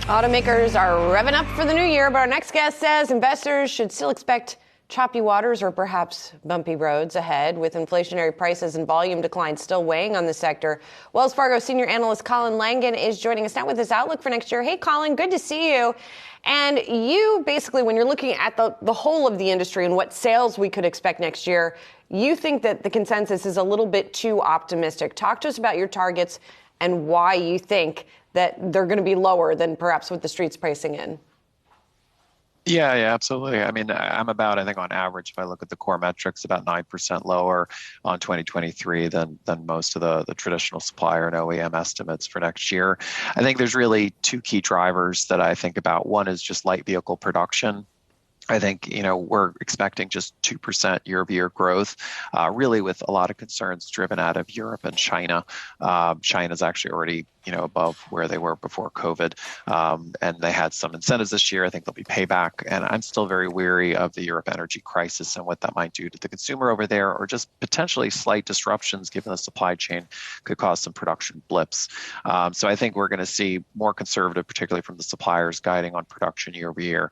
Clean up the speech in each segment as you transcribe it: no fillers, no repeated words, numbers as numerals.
Automakers are revving up for the new year, but our next guest says investors should still expect choppy waters or perhaps bumpy roads ahead, with inflationary prices and volume declines still weighing on the sector. Wells Fargo senior analyst Colin Langan is joining us now with his outlook for next year. Hey, Colin, good to see you. And you basically, when you're looking at the whole of the industry and what sales we could expect next year, you think that the consensus is a little bit too optimistic. Talk to us about your targets and why you think that they're going to be lower than perhaps what the street's pricing in. Yeah, absolutely. I mean, I'm about, I think on average, if I look at the core metrics, about 9% lower on 2023 than most of the traditional supplier and OEM estimates for next year. I think there's really two key drivers that I think about. One is just light vehicle production. I think, we're expecting just 2% year-over-year growth, really with a lot of concerns driven out of Europe and China. China's actually already, above where they were before COVID. And they had some incentives this year. I think there'll be payback. And I'm still very weary of the Europe energy crisis and what that might do to the consumer over there, or just potentially slight disruptions given the supply chain could cause some production blips. So I think we're going to see more conservative, particularly from the suppliers, guiding on production year-over-year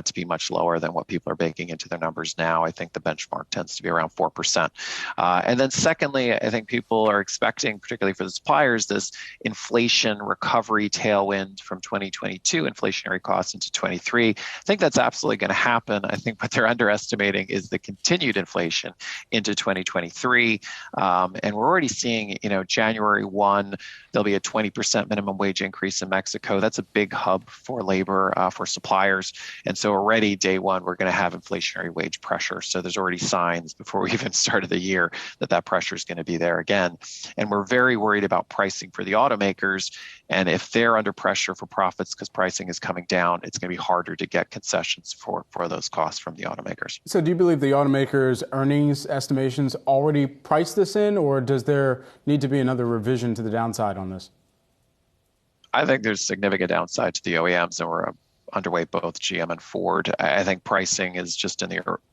to be much lower than what people are baking into their numbers now. I think the benchmark tends to be around 4%. And then secondly, I think people are expecting, particularly for the suppliers, this inflation recovery tailwind from 2022 inflationary costs into 23. I think that's absolutely going to happen. I think what they're underestimating is the continued inflation into 2023. And we're already seeing, January 1, there'll be a 20% minimum wage increase in Mexico. That's a big hub for labor, for suppliers. And so already day one, we're going to have inflationary wage pressure. So there's already signs before we even started the year that pressure is going to be there again. And we're very worried about pricing for the automakers. And if they're under pressure for profits because pricing is coming down, it's going to be harder to get concessions for those costs from the automakers. So do you believe the automakers' earnings estimations already priced this in, or does there need to be another revision to the downside on this? I think there's significant downside to the OEMs, and we're underway both GM and Ford. I think pricing is just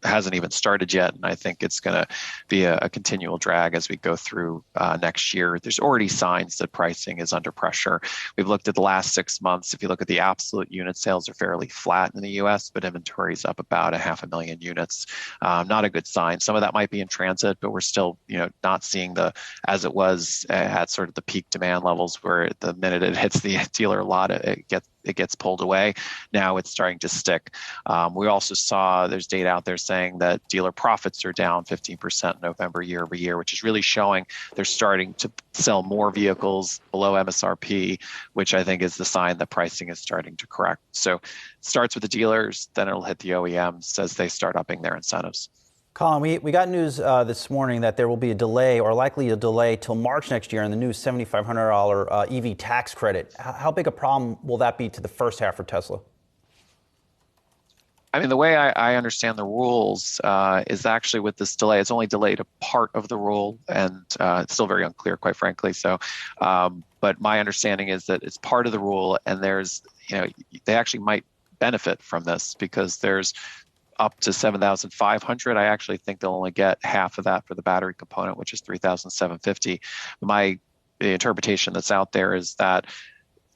hasn't even started yet, and I think it's going to be a continual drag as we go through next year. There's already signs that pricing is under pressure. We've looked at the last 6 months. If you look at the absolute unit sales are fairly flat in the U.S., but inventory is up about 500,000 units. Not a good sign. Some of that might be in transit, but we're still, not seeing as it was at sort of the peak demand levels, where the minute it hits the dealer lot, it gets pulled away. Now it's starting to stick. We also saw there's data out there saying that dealer profits are down 15% in November year over year, which is really showing they're starting to sell more vehicles below MSRP, which I think is the sign that pricing is starting to correct. So it starts with the dealers, then it'll hit the OEMs as they start upping their incentives. Colin, we got news this morning that there will be a delay, or likely a delay, till March next year in the new $7,500 EV tax credit. How big a problem will that be to the first half for Tesla? I mean, the way I understand the rules is actually with this delay, it's only delayed a part of the rule, and it's still very unclear, quite frankly. So, but my understanding is that it's part of the rule, and there's, they actually might benefit from this because there's up to 7,500. I actually think they'll only get half of that for the battery component, which is 3,750. The interpretation that's out there is that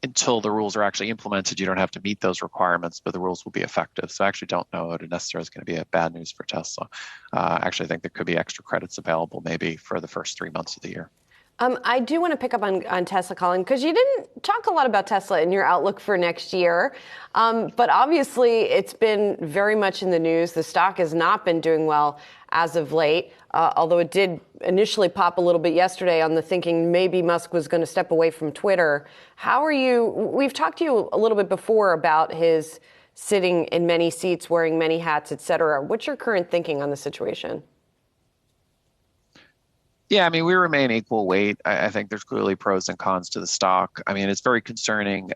until the rules are actually implemented, you don't have to meet those requirements, but the rules will be effective. So I actually don't know that it necessarily is going to be a bad news for Tesla. I actually think there could be extra credits available maybe for the first 3 months of the year. I do want to pick up on Tesla, Colin, because you didn't talk a lot about Tesla in your outlook for next year. But obviously, it's been very much in the news. The stock has not been doing well as of late, although it did initially pop a little bit yesterday on the thinking maybe Musk was going to step away from Twitter. We've talked to you a little bit before about his sitting in many seats, wearing many hats, et cetera. What's your current thinking on the situation? Yeah, I mean, we remain equal weight. I think there's clearly pros and cons to the stock. I mean, it's very concerning,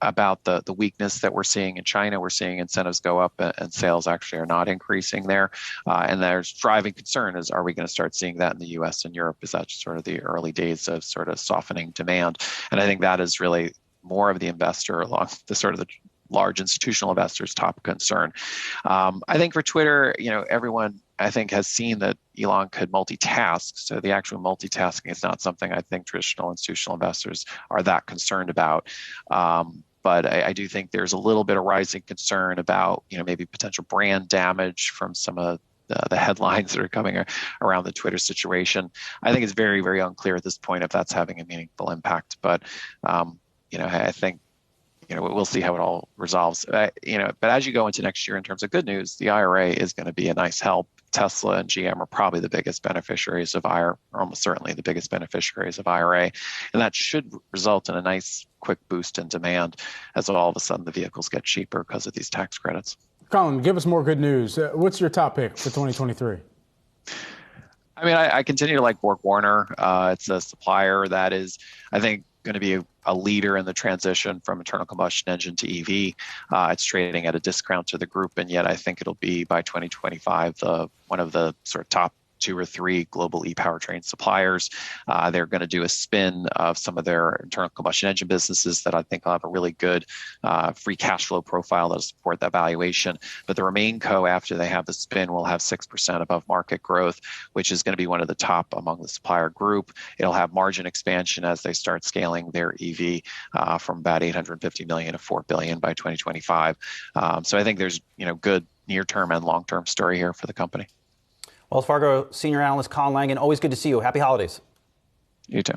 about the weakness that we're seeing in China. We're seeing incentives go up and sales actually are not increasing there. And there's driving concern is, are we going to start seeing that in the U.S. and Europe? Is that sort of the early days of sort of softening demand? And I think that is really more of the investor along the sort of the large institutional investors' top concern. I think for Twitter, everyone I think has seen that Elon could multitask. So the actual multitasking is not something I think traditional institutional investors are that concerned about. But I do think there's a little bit of rising concern about, maybe potential brand damage from some of the headlines that are coming around the Twitter situation. I think it's very, very unclear at this point if that's having a meaningful impact. But, I think, we'll see how it all resolves. But as you go into next year, in terms of good news, the IRA is going to be a nice help. Tesla and GM are probably the biggest beneficiaries of IRA, or almost certainly the biggest beneficiaries of IRA. And that should result in a nice quick boost in demand as all of a sudden the vehicles get cheaper because of these tax credits. Colin, give us more good news. What's your top pick for 2023? I mean, I continue to like BorgWarner. It's a supplier that is, I think, going to be a leader in the transition from internal combustion engine to EV. It's trading at a discount to the group, and yet I think it'll be by 2025 one of the sort of top 2 or 3 global e-powertrain suppliers. They're going to do a spin of some of their internal combustion engine businesses that I think will have a really good free cash flow profile that'll support that valuation. But the RemainCo, after they have the spin, will have 6% above market growth, which is going to be one of the top among the supplier group. It'll have margin expansion as they start scaling their EV from about $850 million to $4 billion by 2025. So I think there's good near-term and long-term story here for the company. Wells Fargo Senior Analyst Colin Langan, always good to see you. Happy holidays. You too.